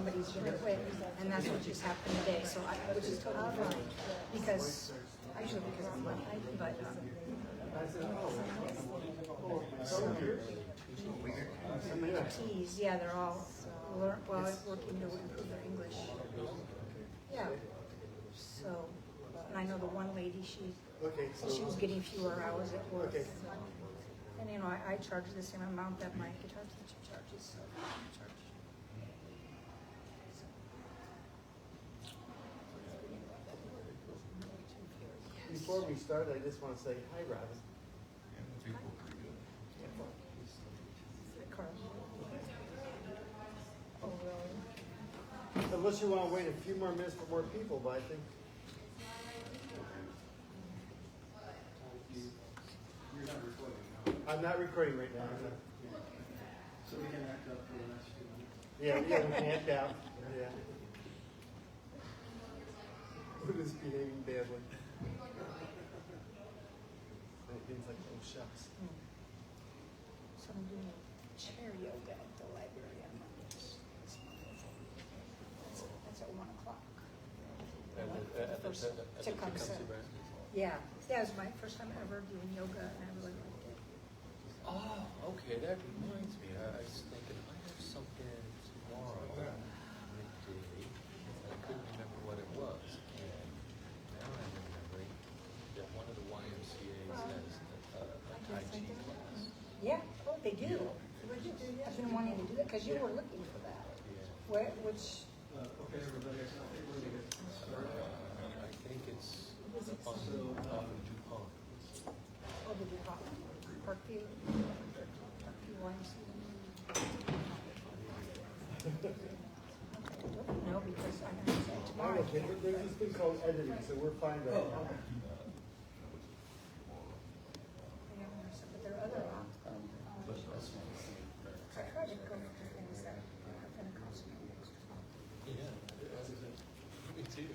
somebody's going to quit, and that's what just happened today. So, which is totally fine, because actually because of money, but. Yeah, they're all working to improve their English. Yeah. So, and I know the one lady, she was getting fewer hours at work. So. And you know, I charge the same amount that my guitar teacher charges. So I charge. Before we start, I just want to say hi, Robin. Oh, really? Unless you want to wait a few more minutes for more people, but I think. You're not recording now. I'm not recording right now. So we can act up for the next 2 minutes. Yeah, we can act out. Yeah. We're just behaving badly. And things like, oh shucks. So I'm doing chair yoga at the library on Mondays. That's at 1 o'clock. To consort. Yeah, that was my first time ever doing yoga, and I really liked it. Oh, okay, that reminds me. I was thinking, I have something tomorrow midday, and I couldn't remember what it was. And now I'm remembering that one of the YMCA's has a Tai Chi class. Yeah, oh, they do. I've been wanting to do that, because you were looking for that. Yeah. Which? Okay, everybody, I think we're going to get started. I think it's up on DuPont. Oh, the DuPont. Parkview. Parkview YMCA. No, because I'm going to say tomorrow. Okay, there's this thing called editing, so we're fine right now. But there are other options. I try to go for things that are Pentecostal. Yeah, me too.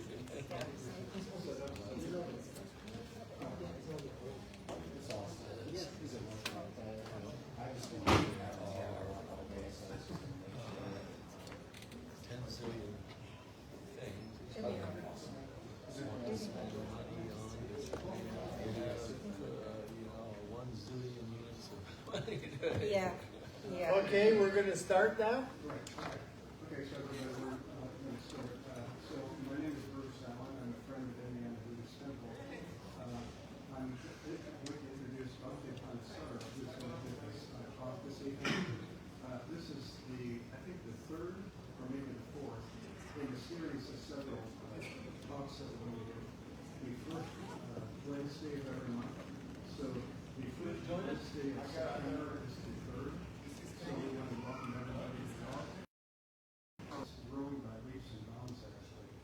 Yeah. Yeah. Okay, we're going to start now. Right. Okay, so everybody, we're going to start. So my name is Bruce Allen. I'm a friend of Devananda Buddhist Temple. I'm going to introduce Bhante who's going to give us a talk this evening. This is I think the third or maybe the fourth in a series of several talks that we're going to do. The first Wednesday of every month. So the first Wednesday of September is the third. So we want to welcome everybody to talk. It's growing by leaps and bounds, actually.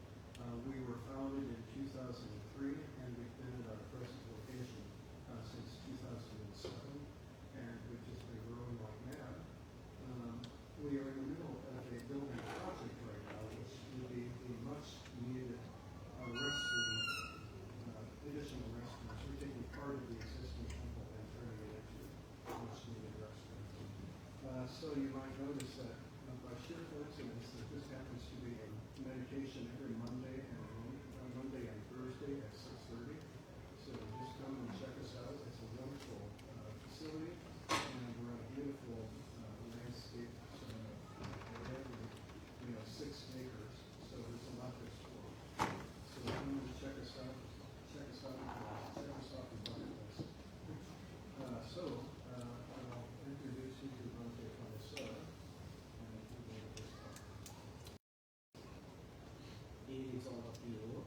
We were founded in 2003, and we've been at our present location since 2007, and we've just been growing like mad. We are in the middle of a building project right now, which will be a much-needed restroom, additional restrooms. We're taking part of the existing temple and turning it into a much-needed restroom. So you might notice that by sheer coincidence that this happens to be a meditation every Monday and Thursday at 6:30. So just come and check us out. It's a wonderful facility, and we're on a beautiful landscape. So we have 6 acres, so there's a lot to explore. So come and check us out. Check us out in bucket list. I'll introduce you to Bhante. Greetings all of you.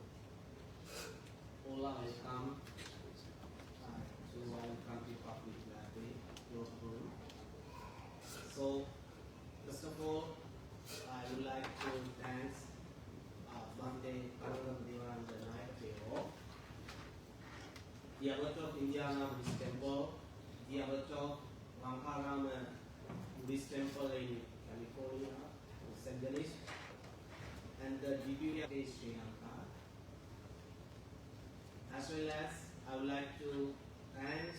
Hola, welcome to our country public library, your room. So, first of all, I would like to thank Bhante Devananda the abbot of Giano Buddhist Temple, the abbot of Lankarama Buddhist Temple in California, Los Angeles, and the deputy of Sri Lanka. As well as I would like to thank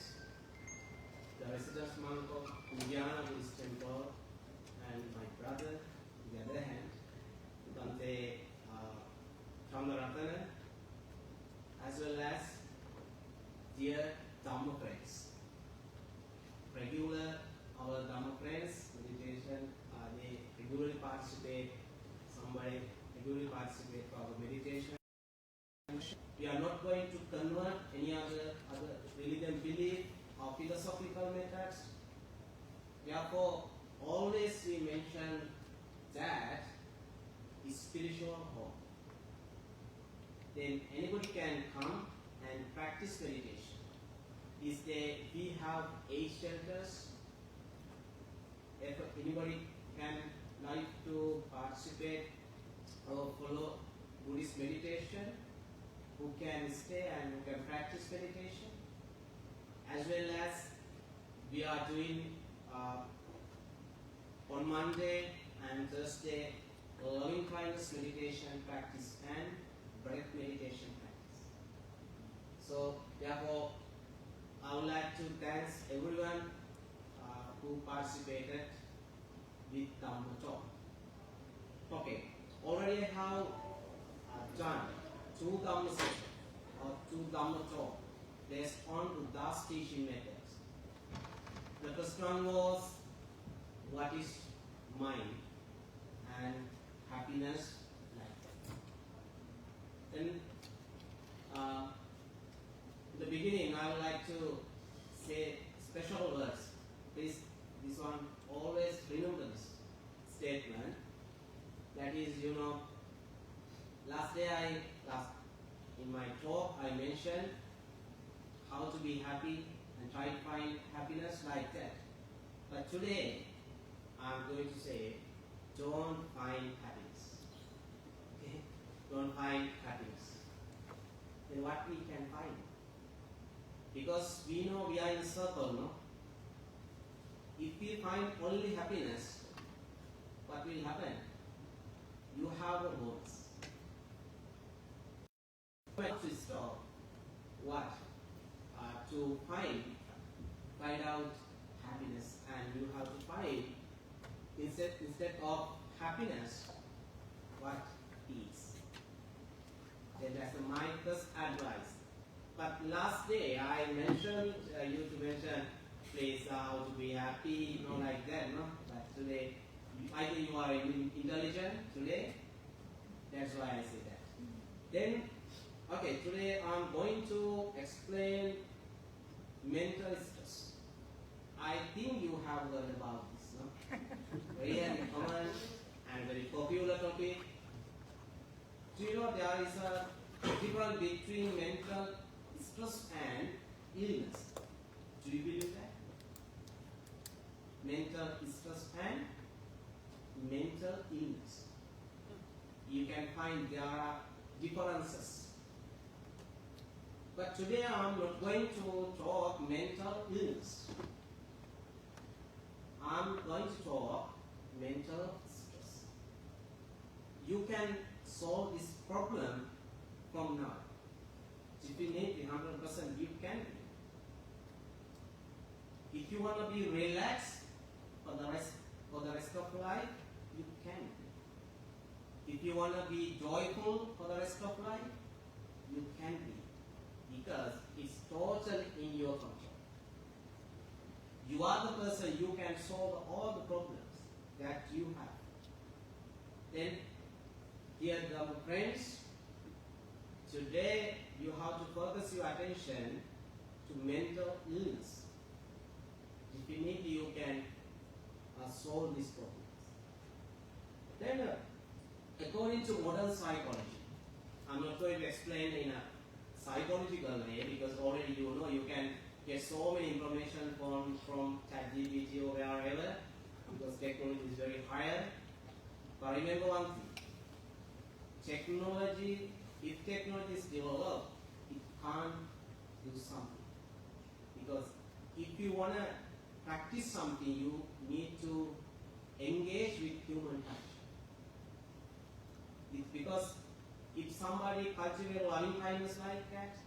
the resident monk of Giano Buddhist Temple and my brother, on the other hand, participate, somebody will participate for our meditation. We are not going to convert any other religion belief or philosophical methods. Therefore, always we mention that is spiritual home. Then anybody can come and practice meditation. We have 8 shelters. If anybody can like to participate or follow Buddhist meditation, who can stay and who can practice meditation, as well as we are doing on Monday and Thursday loving kindness meditation practice and breath meditation practice. So therefore, I would like to thank everyone who participated with Dhamma talk. Okay, already I have done 2 Dhamma sessions or 2 Dhamma talk based on Buddha's teaching methods. The first one was what is mind and happiness like that. Then in the beginning I would like to say special words. Please, this one always remember this statement. That is, last day in my talk I mentioned how to be happy and try to find happiness like that. But today I'm going to say, don't find happiness. Okay? Don't find happiness. Then what we can find? Because we know we are in a circle, no? If we find only happiness, what will happen? You have a voice. To stop what? To find out happiness, and you have to find instead of happiness, what is. Then that's my first advice. But last day I mentioned you to mention please how to be happy, like that, no? But today I think you are intelligent today. That's why I say that. Then, okay, today I'm going to explain mental stress. I think you have learned about this, no? Very common and very popular topic. Do you know there is a difference between mental stress and illness? Do you believe that? Mental stress and mental illness. You can find there are differences. But today I am not going to talk mental illness. I am going to talk mental stress. You can solve this problem from now. If you need 100%, you can. If you want to be relaxed for the rest of life, you can. If you want to be joyful for the rest of life, you can be, because it's totally in your control. You are the person, you can solve all the problems that you have. Then, dear Dhamma friends, today you have to focus your attention to mental illness. Definitely you can solve these problems. Then, according to modern psychology, I'm not going to explain in a psychological way, because already you can get so many information from ChatGPT or wherever, because technology is very higher. But remember one thing, if technology is developed, it can't do something. Because if you want to practice something, you need to engage with human touch. It's because if somebody cultivates loving kindness like that,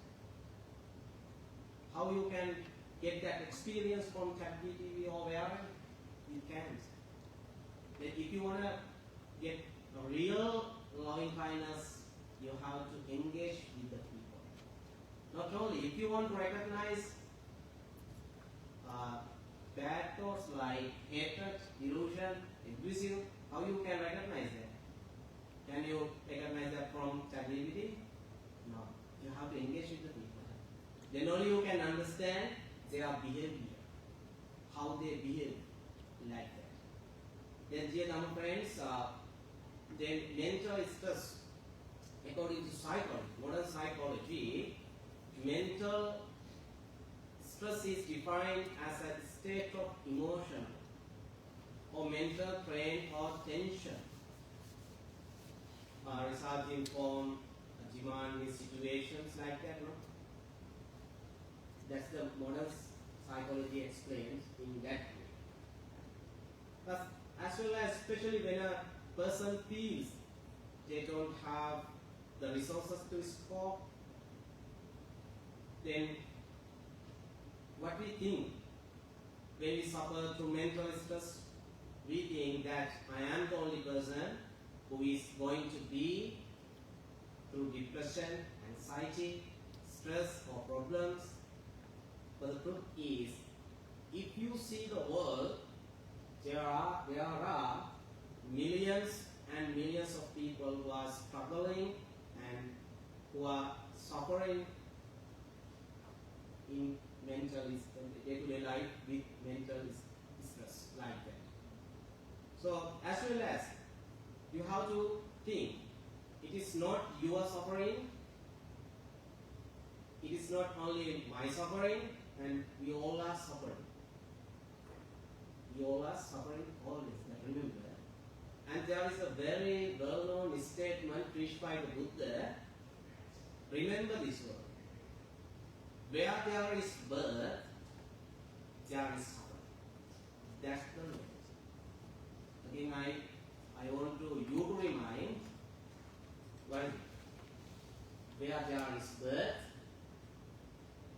how you can get that experience from ChatGPT or wherever? You can't. Then if you want to get a real loving kindness, you have to engage with the people. Not only, if you want to recognize bad thoughts like hatred, delusion, abusive, How you can recognize that? Can you recognize that from ChatGPT? No. You have to engage with the people. Then only you can understand their behavior, how they behave like that. Then, dear Dhamma friends, then mental stress, according to psychology, modern psychology, mental stress is defined as a state of emotion or mental strain or tension resulting from demanding situations like that. No? That's the modern psychology explains in that way. But as well as especially when a person feels they don't have the resources to cope, then what we think when we suffer through mental stress, we think that I am the only person who is going to be through depression, anxiety, stress or problems. But the truth is, if you see the world, there are millions and millions of people who are struggling and who are suffering in mental day-to-day life with mental stress like that. So as well as you have to think, it is not your suffering, it is not only my suffering, and we all are suffering. We all are suffering always, remember. And there is a very well-known statement preached by the Buddha. Remember this word. Where there is birth, there is suffering. That's the message. Again, I want you to remind, where there is birth,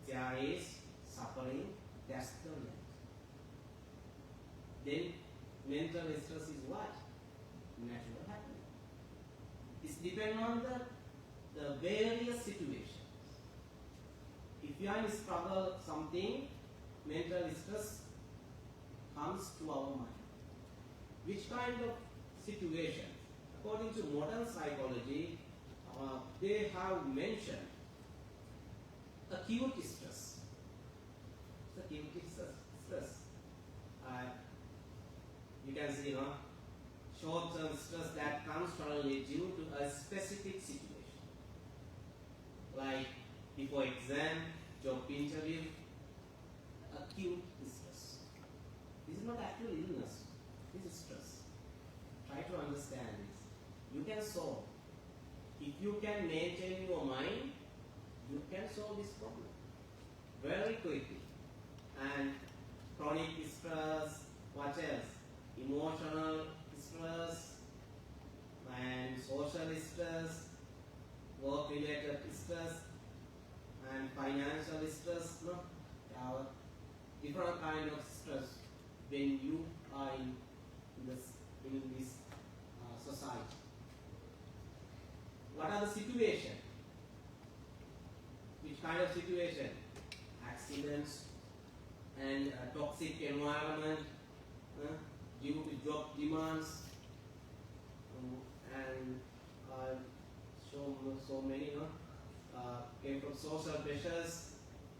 there is suffering. That's the message. Then mental stress is what? Natural happening. It depends on the various situations. If you are in struggle something, mental stress comes to our mind. Which kind of situation? According to modern psychology, they have mentioned acute stress. Acute stress. You can see, short-term stress that comes suddenly due to a specific situation. Like before exam, job interview, acute stress. This is not actual illness, this is stress. Try to understand this. You can solve. If you can maintain your mind, you can solve this problem very quickly. And chronic stress, what else? Emotional stress and social stress, work-related stress and financial stress. No, there are different kind of stress when you are in this society. What are the situations? Which kind of situation? Accidents and toxic environment due to job demands and so many came from social pressures,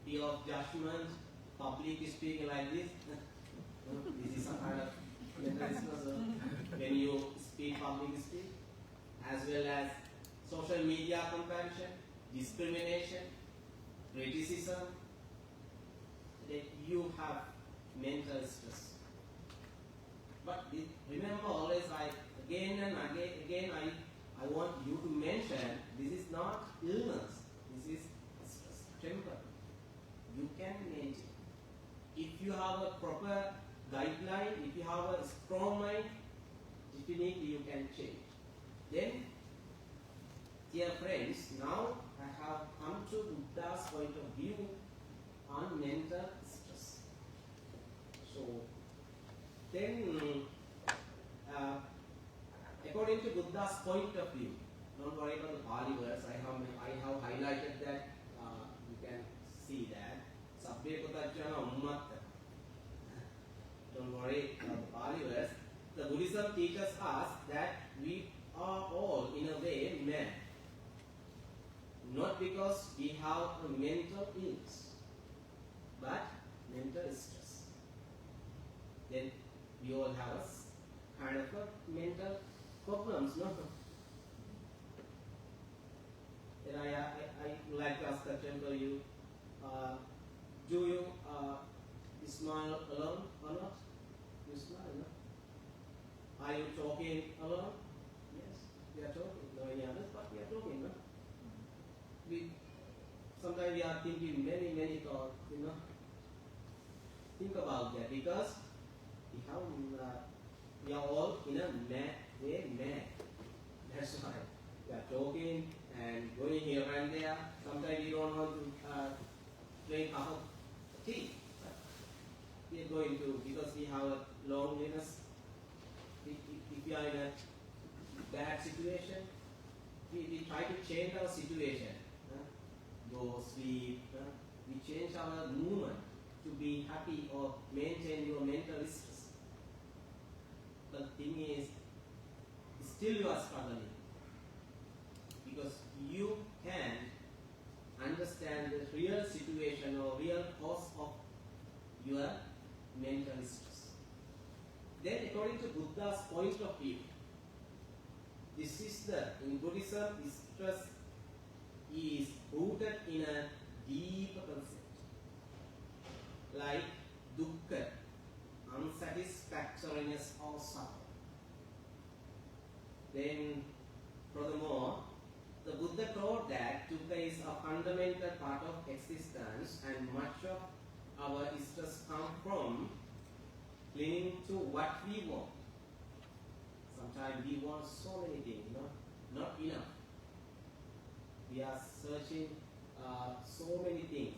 fear of judgment, public speaking like this. This is some kind of mental stress when you speak, public speak, as well as social media comparison, discrimination, criticism. That you have mental stress. But remember always, again and again, I want you to mention, this is not illness, this is stress, temporary. You can manage it. If you have a proper guideline, if you have a strong mind, definitely you can change. Then, dear friends, now I have come to Buddha's point of view on mental stress. So, then, according to Buddha's point of view, don't worry about the Pali words, I have highlighted that, you can see that. Sabbe Kutachana Ummatta. Don't worry about the Pali words. the Buddhism teaches us that we are all in a way mad. Not because we have a mental illness, but mental stress. Then we all have a kind of a mental problems, no? Then I would like to ask the temple you, do you smile alone or not? You smile, no? Are you talking alone? Yes, we are talking. No any others, but we are talking, no? Sometimes we are thinking many thoughts, you know. Think about that because we are all in a way mad. That's why we are talking and going here and there. Sometimes we don't want to drink a cup of tea. But we are going to because we have a loneliness. If we are in a bad situation, we try to change our situation. Go sleep. We change our movement to be happy or maintain your mental stress. The thing is, still you are struggling because you can't understand the real situation or real cause of your mental stress. Then, according to Buddha's point of view, this is in Buddhism, stress is rooted in a deeper concept, like dukkha, unsatisfactoriness or sorrow. Then, furthermore, the Buddha taught that dukkha is a fundamental part of existence and much of our stress comes from clinging to what we want. Sometimes we want so many things, not enough. We are searching so many things.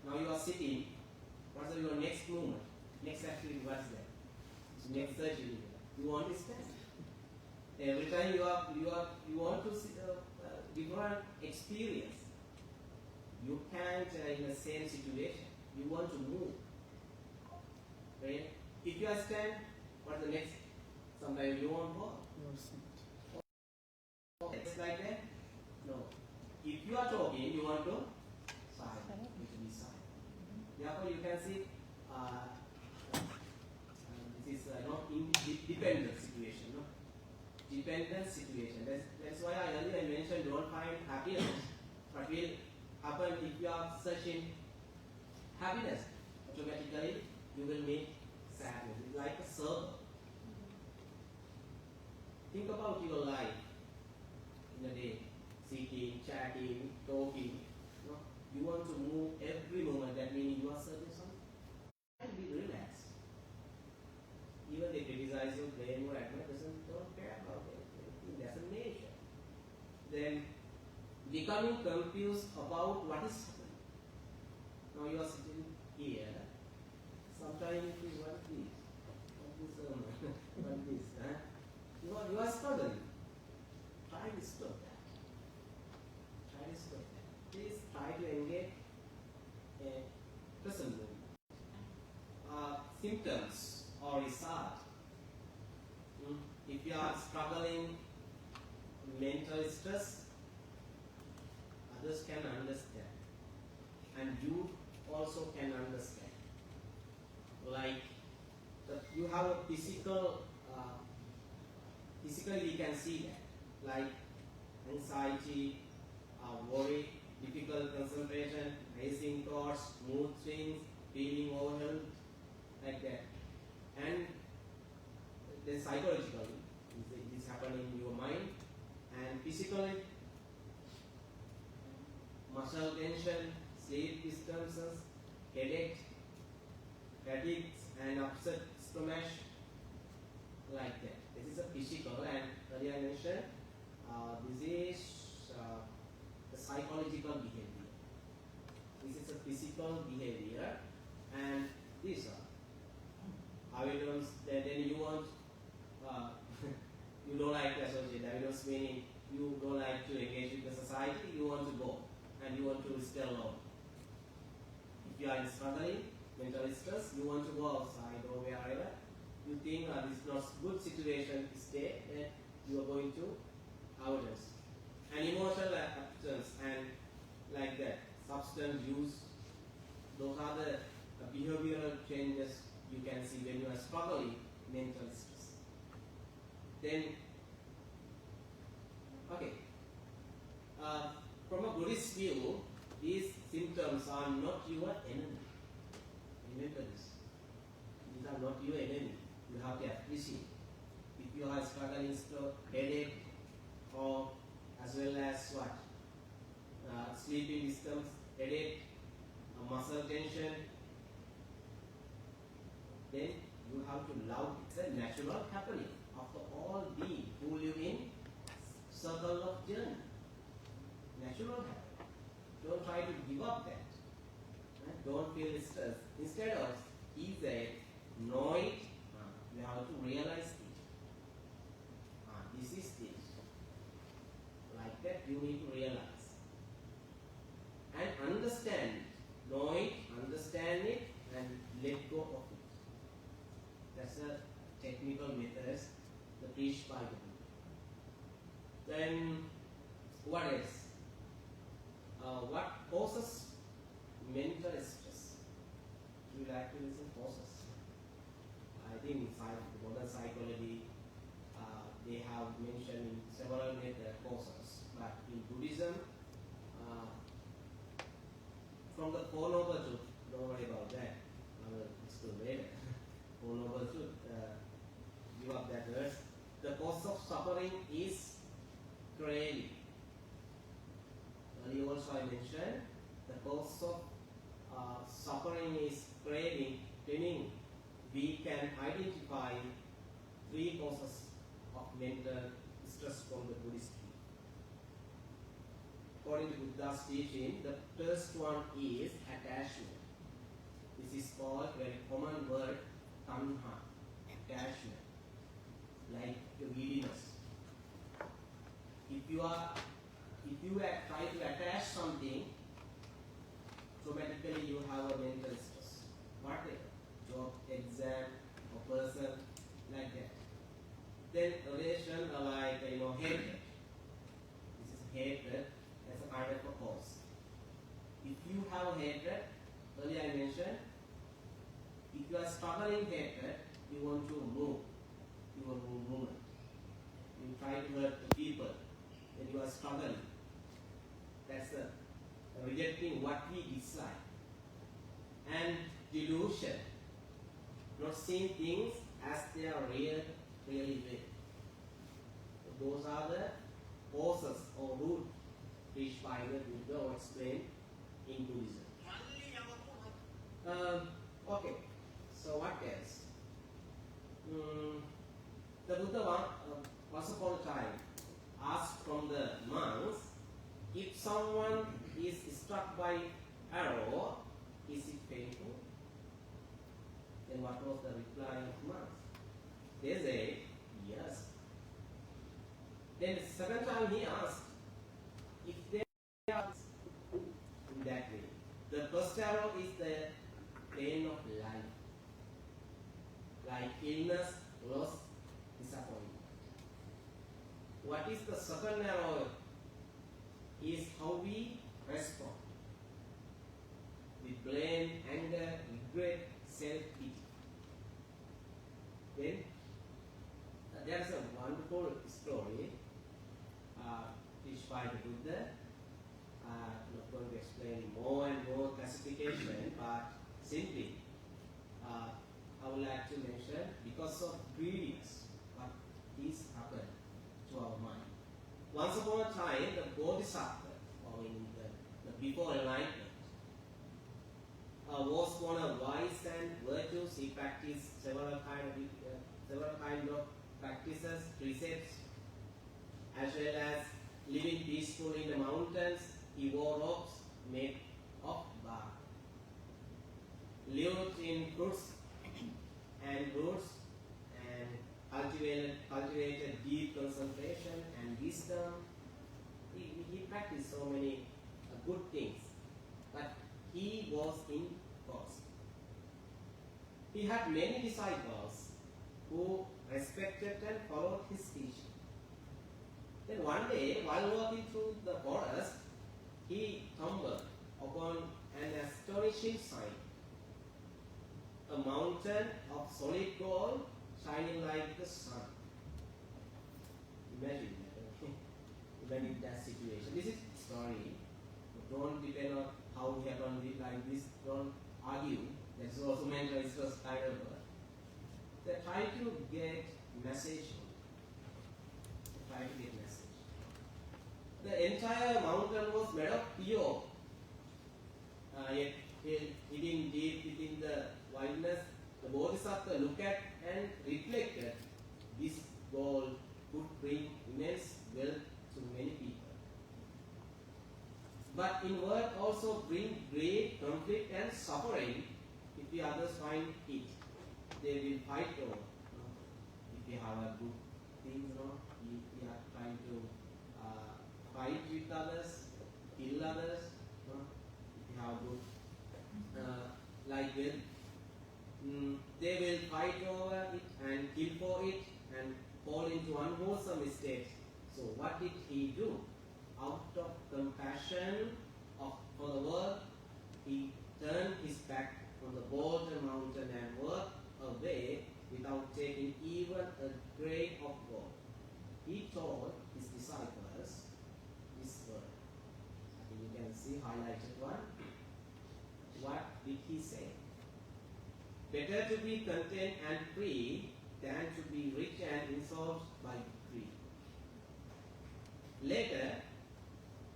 Now you are sitting. What's your next movement? Next activity, what's that? Next searching. You want to stand. Every time you want to see different experience. You can't in the same situation. You want to move. Right? If you are stand, what's the next? Sometimes you want more. It's like that? No. If you are talking, you want to silent. You should be silent. Therefore, you can see this is not dependent situation. No? Dependent situation. That's why I earlier mentioned don't find happiness. What will happen if you are searching happiness? Automatically, you will meet sadness. It's like a circle. Think about your life. In a day, seeking, chatting, talking. No? You want to move every moment. That means you are searching something. And be relaxed. Even they criticize you, blame you, admire, don't care about it. That's a nature. Then becoming confused about what is happening. Now you are sitting here. Sometimes you feel what this, what this. You are struggling. Try to stop that. Try to stop that. Please try to engage a present moment. Symptoms or result. If you are struggling mental stress, others can understand. And you also can understand. Like you have a physically we can see that. Like anxiety, worry, difficult concentration, racing thoughts, mood swings, feeling overwhelmed, like that. And then psychologically, this happens in your mind, and physically, muscle tension, sleep disturbances, headache, fatigue, and upset stomach, like that. This is a physical, and earlier I mentioned this is the psychological behavior. This is a physical behavior, and these are evidence that then you want you don't like to associate. Evidence meaning you don't like to engage with the society. You want to go and you want to stay alone. If you are struggling, mental stress, you want to go outside or wherever, you think this is not good situation to stay, then you are going to avoidance. And emotional absence and like that, substance use, those are the behavioral changes you can see when you are struggling mental stress. Then, okay, from a Buddhist view, these symptoms are not your enemy. Remember this. These are not your enemy. You have to appreciate. If you are struggling with headache or as well as what? Sleeping systems, headache, muscle tension, then you have to love. It's a natural happening. After all, we who live in circle of journey. Natural happening. Don't try to give up that. Right? Don't feel stress. Instead of, he said, know it, you have to realize it. This is it. Like that, you need to realize. And understand it. Know it, understand it, and let go of it. That's a technical method that preached by the Buddha. Then, what else? What causes mental stress? You like to listen causes. I think inside modern psychology, they have mentioned several causes. But in Buddhism, from the Four Noble Truth, don't worry about that. I will explain later. Four Noble Truth, give up that verse. The cause of suffering is craving. Earlier also I mentioned the cause of suffering is craving, meaning we can identify three causes of mental stress from the Buddhist view. According to Buddha's teaching, the first one is attachment. This is called a very common word, tanha, attachment, like the greediness. If you try to attach something, automatically you have a mental stress. Whatever, job, exam, or person, like that. Then relation like hatred. This is hatred as a kind of a cause. If you have hatred, earlier I mentioned, if you are struggling hatred, you want to move. You want movement. You try to hurt the people, then you are struggling. That's rejecting what we dislike. And delusion, not seeing things as they are really real. Those are the causes or root reached by the Buddha or explained in Buddhism. Okay, so what else? The Buddha once upon a time asked from the monks, if someone is struck by arrow, is it painful? Then what was the reply of monks? They say, yes. Then the second time he asked, if they are in that way. The first arrow is the pain of life, like illness, loss, disappointment. What is the second arrow? Is how we respond with blame, anger, regret, self-pity. Then there is a wonderful story teached by the Buddha. I'm not going to explain more and more classification, but simply I would like to mention, because of greediness, what is happened to our mind. Once upon a time, the Bodhisattva, or in the before enlightenment, was one of wise and virtues. He practiced several kind of practices, precepts, as well as living peacefully in the mountains. He wore robes made of bark, lived in fruits and roots, and cultivated deep concentration and wisdom. He practiced so many good things, but he was in cost. He had many disciples, who respected and followed his teaching. Then one day, while walking through the forest, he stumbled upon an astonishing sight. A mountain of solid gold shining like the sun. Imagine that. Imagine that situation. This is story. Don't depend on how we have done it like this. Don't argue. That's also mental stress kind of. They try to get message. Try to get message. The entire mountain was made of pure. Yet hidden deep within the wilderness, the Bodhisattva looked at and reflected. This gold could bring immense wealth to many people. But in word also bring greed, conflict and suffering if the others find it. They will fight over. If you have a good thing, we are trying to fight with others, kill others. If you have good like that, they will fight over it and kill for it and fall into unwholesome states. So what did he do? Out of compassion for the world, he turned his back on the golden mountain and walked away without taking even a grain of gold. He told his disciples this word. I think you can see highlighted one. What did he say? Better to be content and free than to be rich and insulted by greed. Later,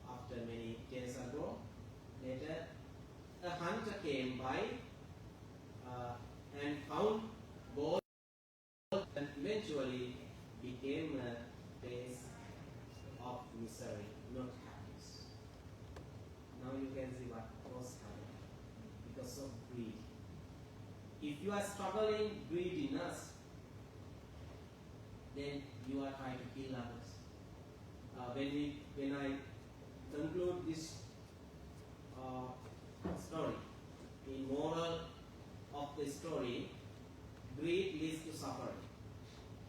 after many years ago, a hunter came by and found gold and eventually became a place of misery, not happiness. Now you can see what was happening because of greed. If you are struggling greediness, then you are trying to kill others. When I conclude this story, the moral of the story, greed leads to suffering.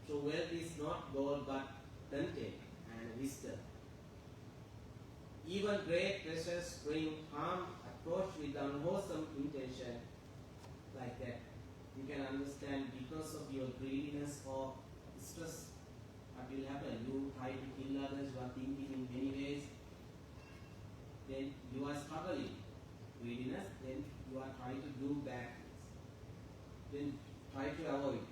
So wealth is not gold but content and wisdom. Even great treasures bring harm approached with unwholesome intention like that. You can understand because of your greediness or stress, what will happen? You try to kill others, you are thinking in many ways, then you are struggling. Greediness, then you are trying to do bad things. Then try to avoid.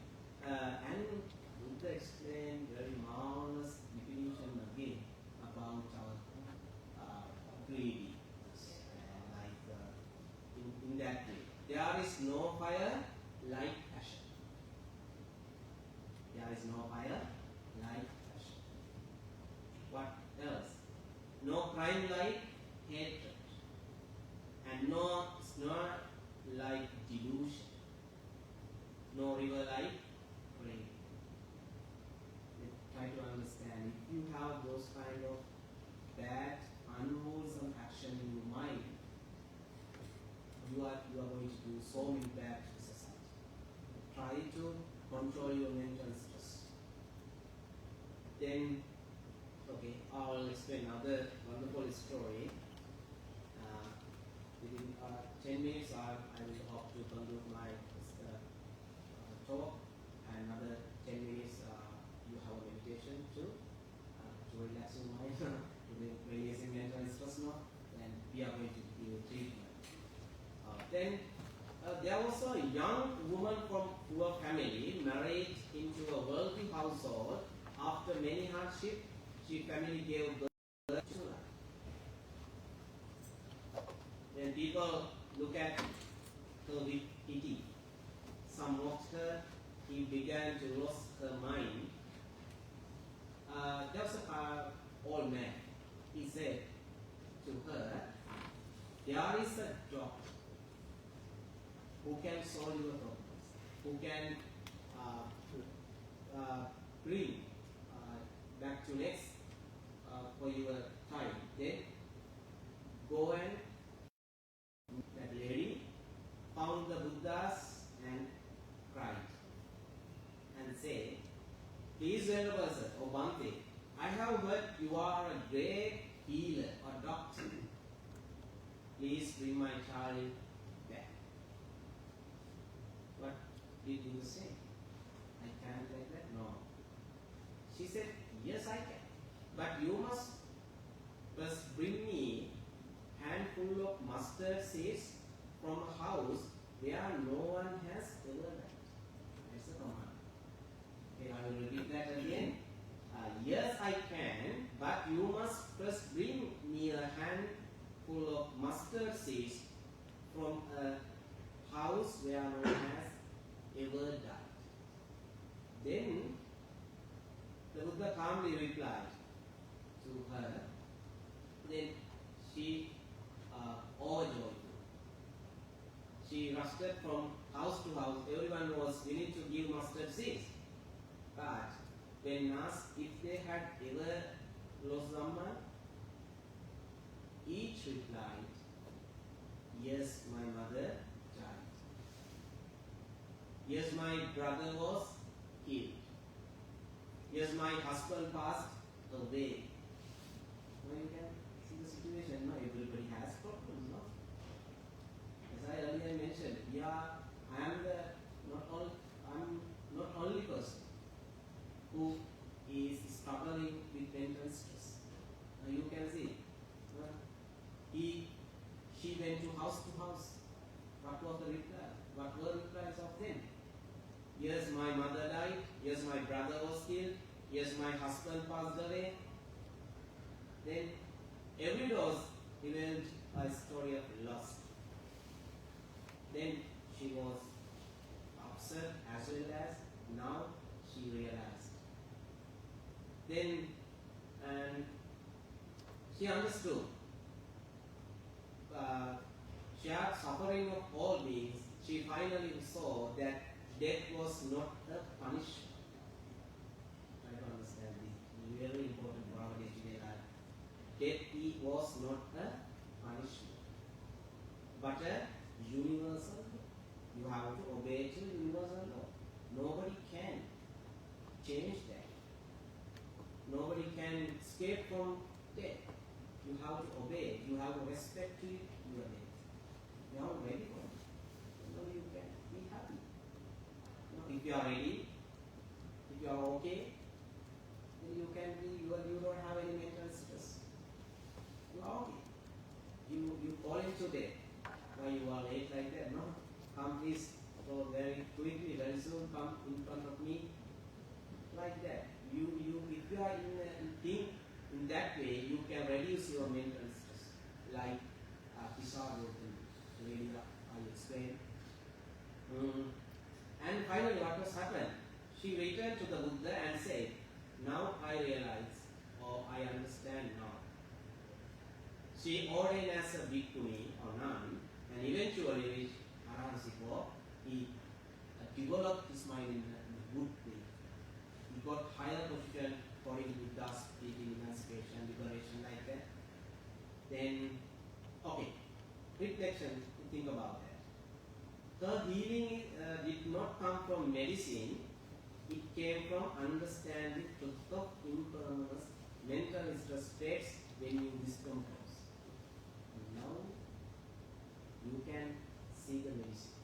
And Buddha explained very marvelous definition again about our greedy. In that way, there is no fire like passion. There is no fire like passion. What else? No crime like hatred. And no snare like delusion. No river like rain. Try to understand. If you have those kind of bad, unwholesome action in your mind, you are going to do so many bad to society. Try to control your mental stress. Then, okay, I'll explain another wonderful story. Within 10 minutes, I will hope to conclude my talk. And another 10 minutes, you have a meditation to relax your mind, to releasing mental stress now. And we are going to do treatment. Then there was a young woman from poor family married into a wealthy household. After many hardships, she family gave birth to her. When people look at her with pity, some mocked her. He began to lose her mind. There was an old man. He said to her, "There is a doctor who can solve your problems, who can bring back to next for your time. Then go and that lady found the Buddhas and cried and said, Bhante, I have heard you are a great healer or doctor. Please bring my child back. What did you say? I can't like that? No. She said, yes, I can. But you must first bring me handful of mustard seeds from a house where no one has ever died. That's the command. Okay, I will repeat that again. Yes, I can, but you must first bring me a handful of mustard seeds from a house where no one has ever died. Then the Buddha calmly replied to her. Then she overjoyed. She rushed from house to house. Everyone was willing to give mustard seeds. But when asked if they had ever lost someone, each replied, yes, my mother died. Yes, my brother was killed. Yes, my husband passed away. Now you can see the situation. No, everybody has problems, no? As I earlier mentioned, I'm not only person who is struggling with mental stress. Now you can see, she went to house. What was the reply? What were the replies of them? Yes, my mother died. Yes, my brother was killed. Yes, my husband passed away. Then every dose revealed a story of loss. Then she was upset as well as now she realized. Then she understood shared suffering of all beings. She finally saw that death was not a punishment. Try to understand this. Very important for our day-to-day life. Death was not a punishment, but a universal law. You have to obey to universal law. Nobody can change that. Nobody can escape from death. You have to obey. You have to respect to your death. You are ready for it. No, you can be happy. No, if you are ready, if you are okay, then you can be. You don't have any mental stress. You are okay. You fall into death. Why you are late like that? No, come please. So very quickly, very soon, come in front of me. Like that. If you are in that way, you can reduce your mental stress. Like Kishar wrote in India, I explained. And finally, what was happened? She returned to the Buddha and said, now I realize, or I understand now. She ordained as a bhikkhuni or nun, and eventually with Arahansipo, he developed his mind in a good way. He got higher position according to Buddha's teaching, emancipation, liberation, like that. Then, okay, reflection to think about that. Her healing did not come from medicine, it came from understanding the truth of impermanence, mental stress states when you discompose. Now, you can see the medicine.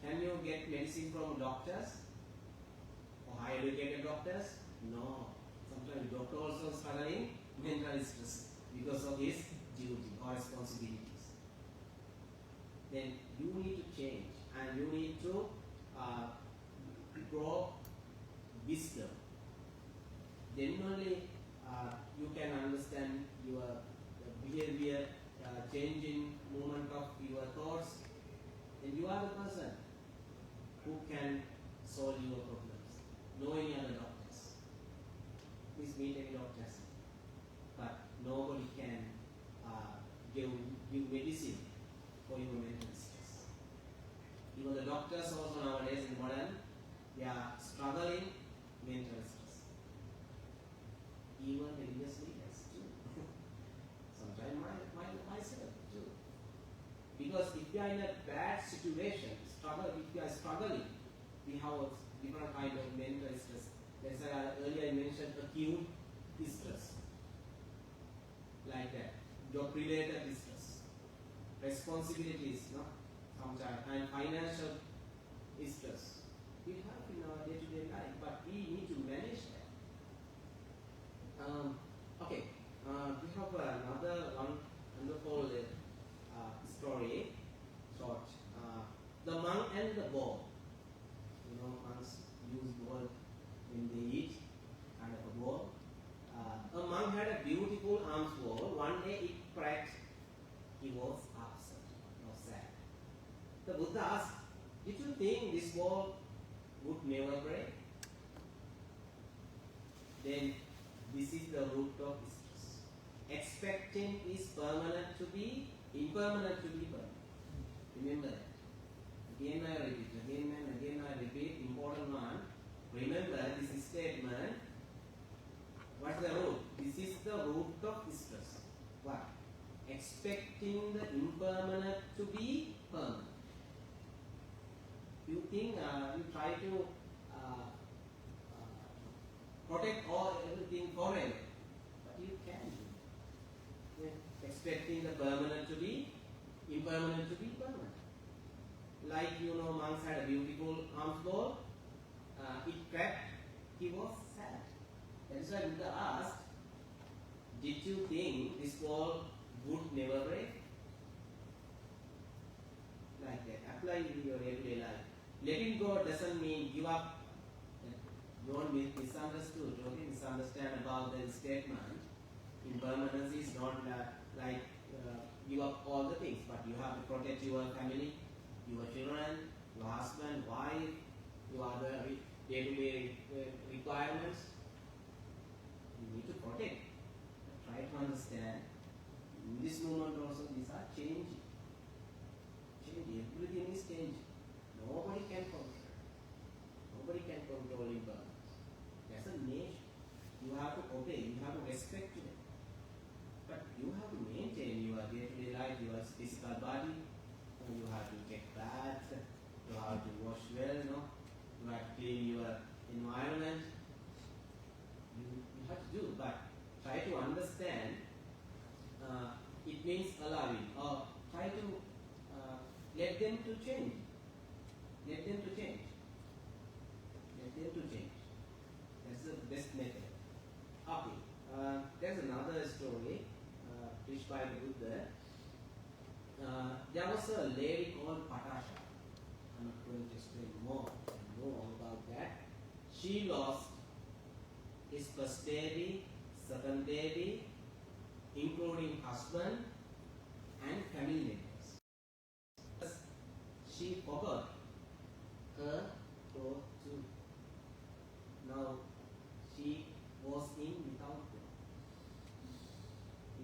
Can you get medicine from doctors? Or high educated doctors? No. Sometimes doctor also struggling mental stress because of his duty or responsibilities. Then you need to change and you need to grow wisdom. Then only you can understand your behavior, changing movement of your thoughts, and you are the person who can solve your problems. No any other doctors. Please meet any doctors. But nobody can give medicine for your mental stress. Even the doctors also nowadays in modern, they are struggling mental stress. Even religious leaders too. Sometimes myself too. Because if you are in a bad situation, if you are struggling, we have a different kind of mental stress As I earlier mentioned, acute distress, like that, job-related distress, responsibilities, no, sometimes, and financial distress. We have in our day-to-day life, but we need to manage that. Okay, we have another one wonderful story, short. The monk and the ball. You know, monks use ball when they eat, kind of a ball. A monk had a beautiful alms ball. One day it cracked. He was upset or sad. The Buddha asked, "Did you think this ball would never break?" Then this is the root of distress. Expecting is permanent to be, impermanent to be permanent. Remember that. Again I repeat, again and again I repeat, important one. Remember this statement. What's the root? This is the root of distress. What? Expecting the impermanent to be permanent. You think you try to protect everything forever, but you can't do it. Expecting the permanent to be impermanent to be permanent. Like monks had a beautiful alms ball. It cracked. He was sad. That is why Buddha asked, "Did you think this ball would never break?" Like that. Apply in your everyday life. Letting go doesn't mean give up. Don't misunderstood. Don't misunderstand about the statement. Impermanence is not like give up all the things, but you have to protect your family, your children, your husband, wife, your other day-to-day requirements. You need to protect. Try to understand. In this moment also, these are changing. Everything is changing. Nobody can control. Nobody can control impermanence. That's a nature. You have to obey. You have to respect it. But you have to maintain your day-to-day life, your physical body. You have to take baths. You have to wash well. You have to clean your environment. You have to do. But try to understand. It means allowing, or try to let them to change. Let them to change. Let them to change. That's the best method. Okay. There's another story preached by the Buddha. There was a lady called Patasha. I'm not going to explain more about that. She lost his first baby, second baby, including husband and family members. She forgot her clothes too. Now she was in without clothes.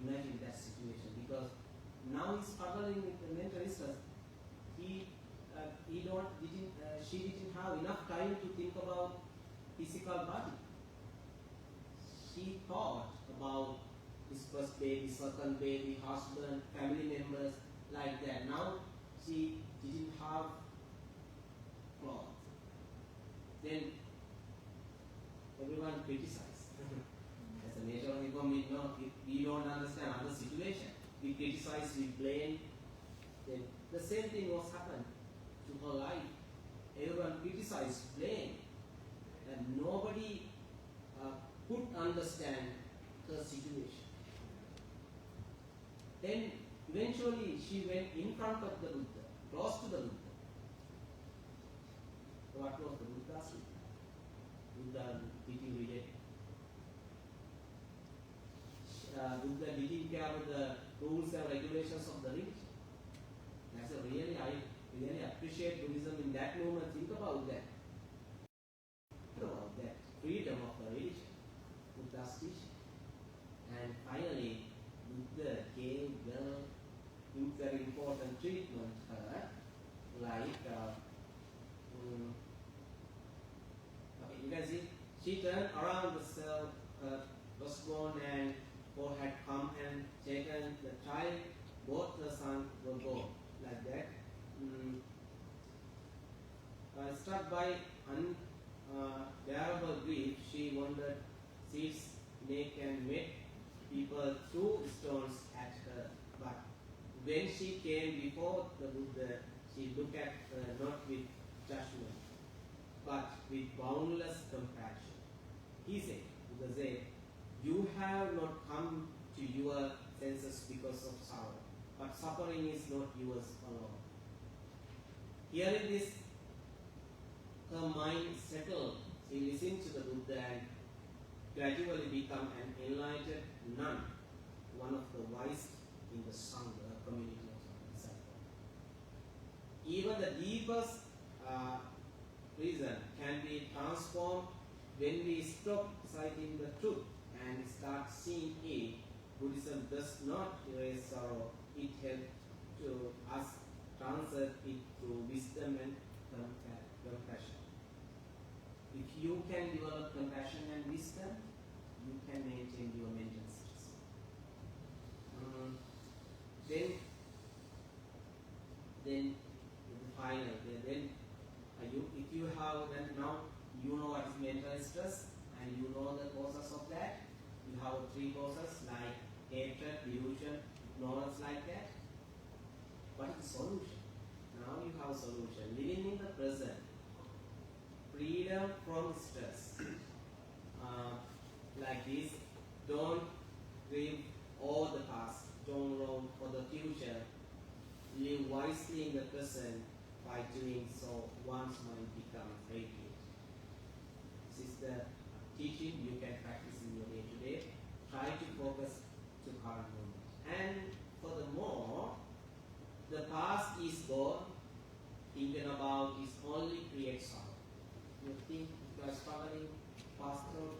Imagine that situation, because now he's struggling with the mental illness. She didn't have enough time to think about physical body. She thought about his first baby, second baby, husband, family members, like that. Now she didn't have clothes. Then everyone criticized. As a nature of human, we don't understand other situation. We criticize, we blame. Then the same thing was happened to her life. Everyone criticized, blame, and nobody could understand her situation. Then eventually she went in front of the Buddha, close to the Buddha. What was the Buddha's reply? Buddha didn't read it. Buddha didn't care about the rules and regulations of the religion. That's a I really appreciate Buddhism in that moment. Think about that. Think about that freedom of the religion, Buddha's teaching. And finally, Buddha gave the very important treatment her, like you can see she turned around herself, was born, and God had come and taken the child. Both her sons were born, like that. Struck by unbearable grief, she She snake and met people threw stones at her. But when she came before the Buddha, she looked at her not with judgment, but with boundless compassion. He said, Buddha said, you have not come to your senses because of sorrow, but suffering is not yours alone. Hearing this, her mind settled. She listened to the Buddha and gradually become an enlightened nun, one of the wise in the Sangha community of disciples. Even the deepest reason can be transformed when we stop citing the truth and start seeing it. Buddhism does not erase sorrow, it helps to us transcend it through wisdom and compassion. If you can develop compassion and wisdom, you can maintain your mental stress. Then final. If you have then now you know what is mental stress and you know the causes of that. You have three causes like hatred, delusion, ignorance, like that. What is the solution? Now you have a solution. Living in the present, freedom from stress. Like this, don't grieve all the past, don't long for the future. Live wisely in the present. By doing so, one's mind becomes radiant. This is the teaching you can practice in your day-to-day. Try to focus to current moment. And furthermore, the past is gone. Thinking about is only creates sorrow. You think you are struggling, past through,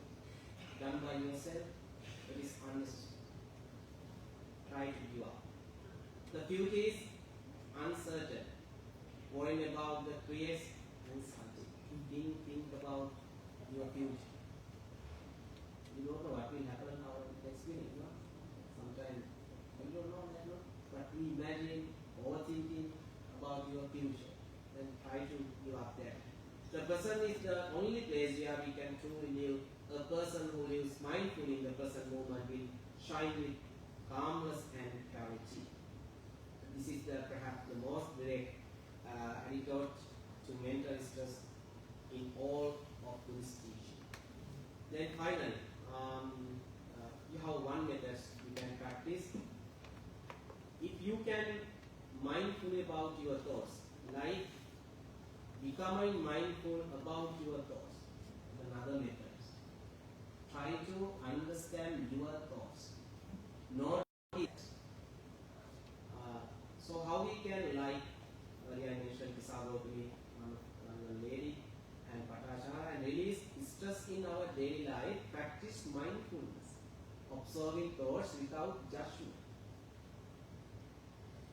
done by yourself, it is unnecessary. Try to give up. The future is uncertain. Worrying about the creates anxiety. Think about your future. You don't know what will happen in our experience. No? Sometimes you don't know that, no? But we imagine, overthinking about your future. Then try to give up there. The present is the only place where we can truly live. A person who lives mindfully in the present moment will shine with calmness and clarity. This is perhaps the most direct antidote to mental stress in all of Buddhist teaching. Then finally, you have one method you can practice. If you can mindfully about your thoughts, like becoming mindful about your thoughts, another method. Try to understand your thoughts, not it. So how we can, like earlier I mentioned Kisagopini, one lady, and Patachara, and release stress in our daily life, practice mindfulness, observing thoughts without judgment.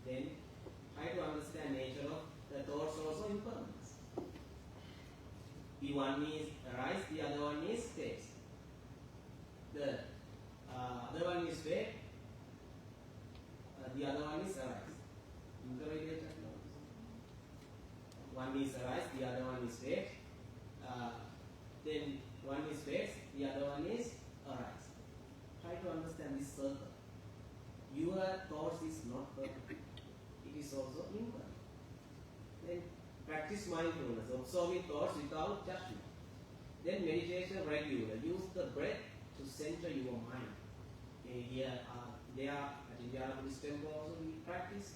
Then try to understand nature of the thoughts also impermanence. The one is arise, the other one is fade. The other one is fade, the other one is arise. Interrelated nouns. One is arise, the other one is fade. Then one is fade, the other one is arise. Try to understand this circle. Your thoughts is not perfect. It is also imperfect. Then practice mindfulness, observing thoughts without judgment. Then meditation regular. Use the breath to center your mind. Here, there at Giano Buddhist Temple also we practice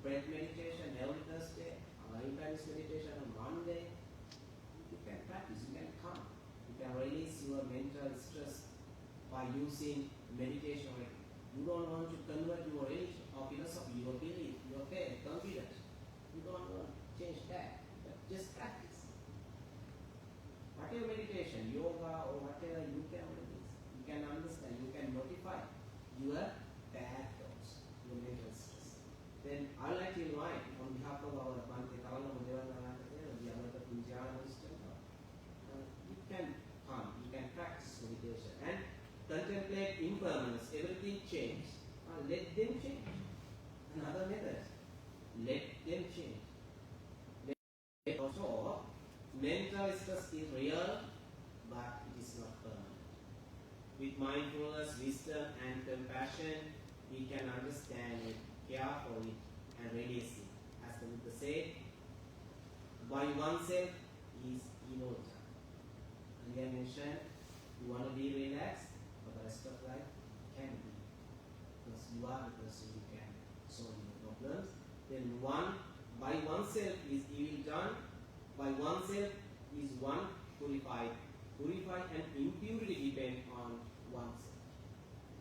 breath meditation every Thursday, mindfulness meditation on Monday. You can practice, you can come. You can release your mental stress by using meditation. You don't want to convert your religion or philosophy, your belief, your faith, confidence. You don't want to change that. But just practice. Whatever meditation, yoga or whatever you can release, you can understand, you can notify your bad thoughts, your mental stress. Then I like to invite on behalf of our Bhante, Devananda, the Giano Buddhist Temple. You can come, you can practice meditation and contemplate impermanence, everything changes. Let them change. Another method, let them change. Also, mental stress is real, but it is not permanent. with mindfulness, wisdom, and compassion, we can understand it, care for it, and release it. As the Buddha said, by oneself is immortal. And I mentioned, you want to be relaxed for the rest of life, can be. Because you are the person who can solve your problems. Then by oneself is evil done, by oneself is one purified. Purified and impurity depend on oneself.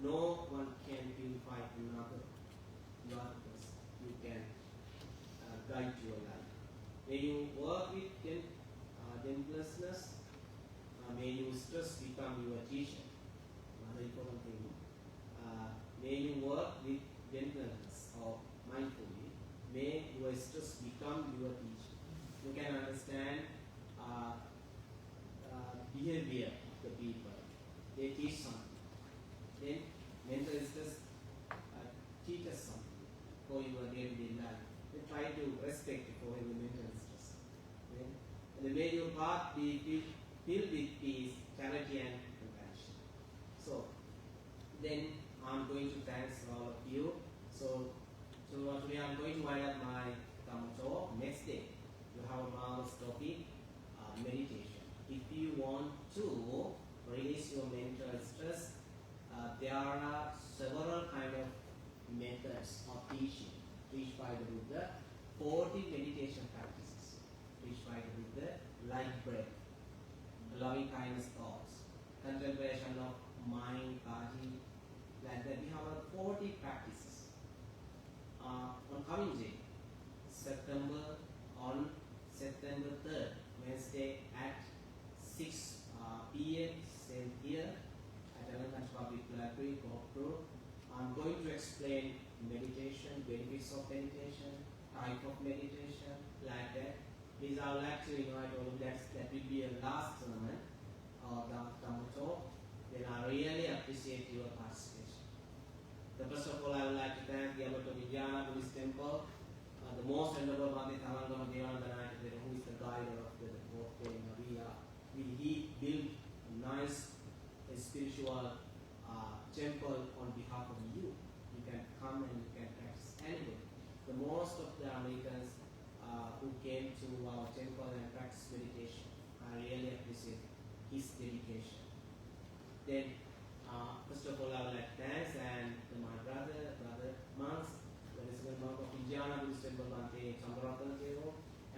No one can purify another. You are the person who can guide your life. When you work with gentleness, may your stress become your teacher. Another important thing. May you work with gentleness or mindfully. May your stress become your teacher. You can understand behavior of the people. They teach something. Then mental stress teach us something for your day-to-day life. They try to respect for your mental stress. Okay? And may your path be filled with peace, charity, and compassion. So then I'm going to thank all of you. So today I'm going to wind up my Dhamma talk. Next day you have a marvelous topic, meditation. If you want to release your mental stress, there are several kind of methods of teaching preached by the Buddha. 40 meditation practices preached by the Buddha, like breath, loving kindness thoughts, contemplation of mind, body, like that. We have 40 practices. On coming day, September 3rd, Wednesday at 6 p.m. same here at Lankarama Public Library, Butler. I'm going to explain meditation, benefits of meditation, type of meditation, like that. Please, I would like to invite all of that will be a last sermon of the Dhamma talk. Then I really appreciate your participation. First of all, I would like to thank the Giano Buddhist Temple, the most venerable Bhante Lankarama Devananda, who is the guide of the Puente. He built a nice spiritual temple on behalf of you. You can come and you can practice anywhere. The most of the Americans who came to our temple and practice meditation, I really appreciate his dedication. Then, first of all, I would like to thank my brother monks, the resident monk of Giano Buddhist Temple, Bhante,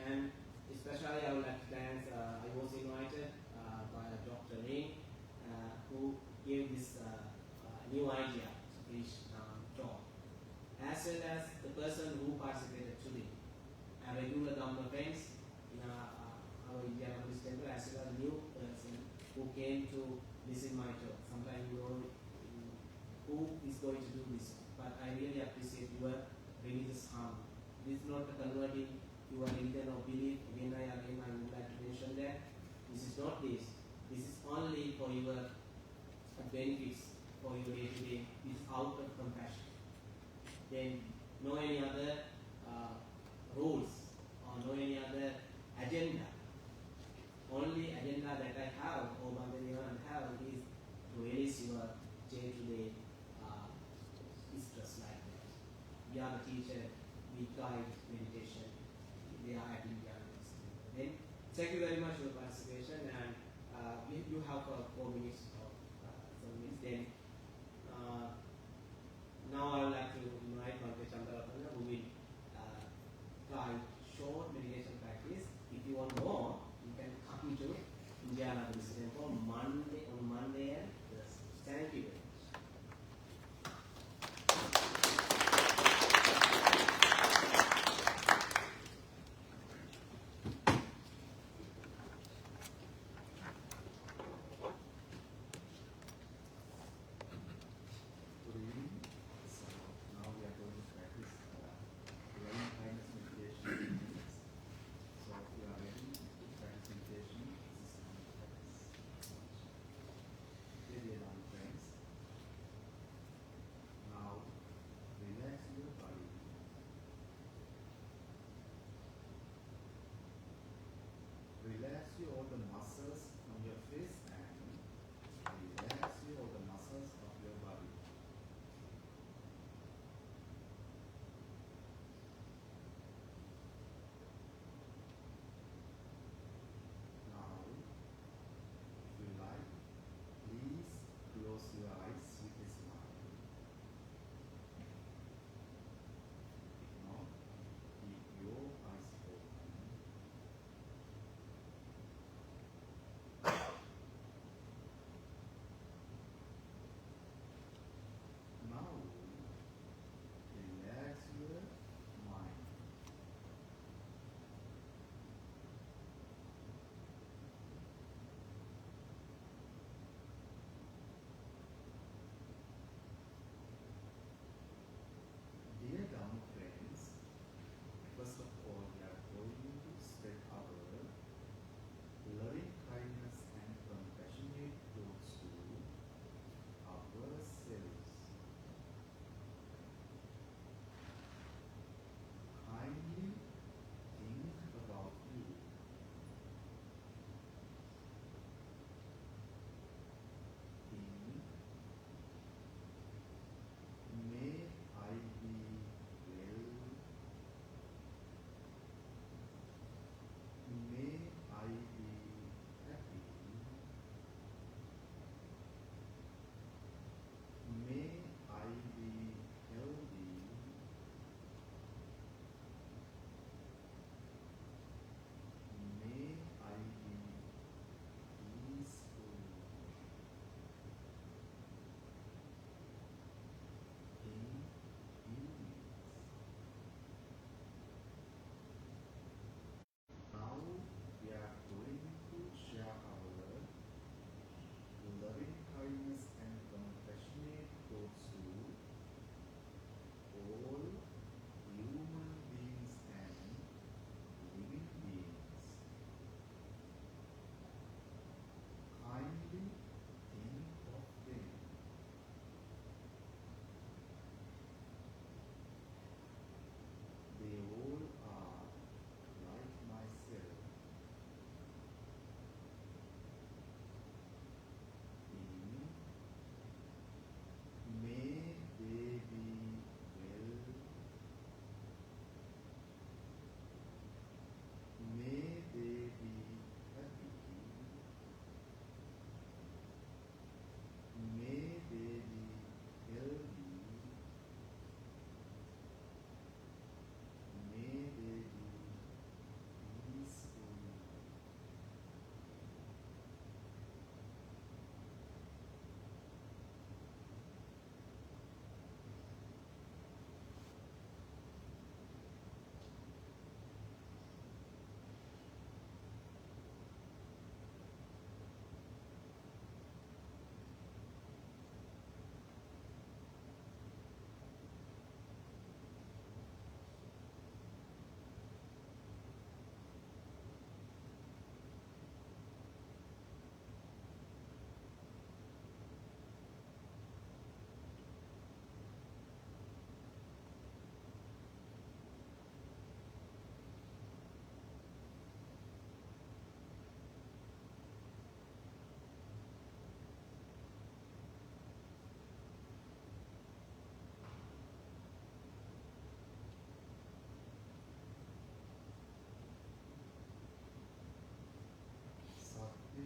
and especially I would like to thank, I was invited by Dr. Ling, who gave this new idea to preach talk, as well as the person who participated today, and regular Dhamma friends in our Giano Buddhist Temple, as well as a new person who came to listen my talk. Sometimes you know who is going to do this, but I really appreciate your religious harm. This is not converting your religion or belief. Again, I would like to mention that this is not this. This is only for your benefits, for your day-to-day. This is out of compassion. Then no any other rules or no any other agenda. Only agenda that I have or Bhante have is to release your day-to-day stress like that. We are the teacher, we guide meditation. They are at India. Then, thank you very much for your participation, and you have 4 minutes or 7 minutes. Then, now I would like to invite Bhante Chandra, who will guide short meditation practice. If you want more, you can come to Giano Buddhist Temple on Monday and Thursday. Thank you very much.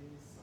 this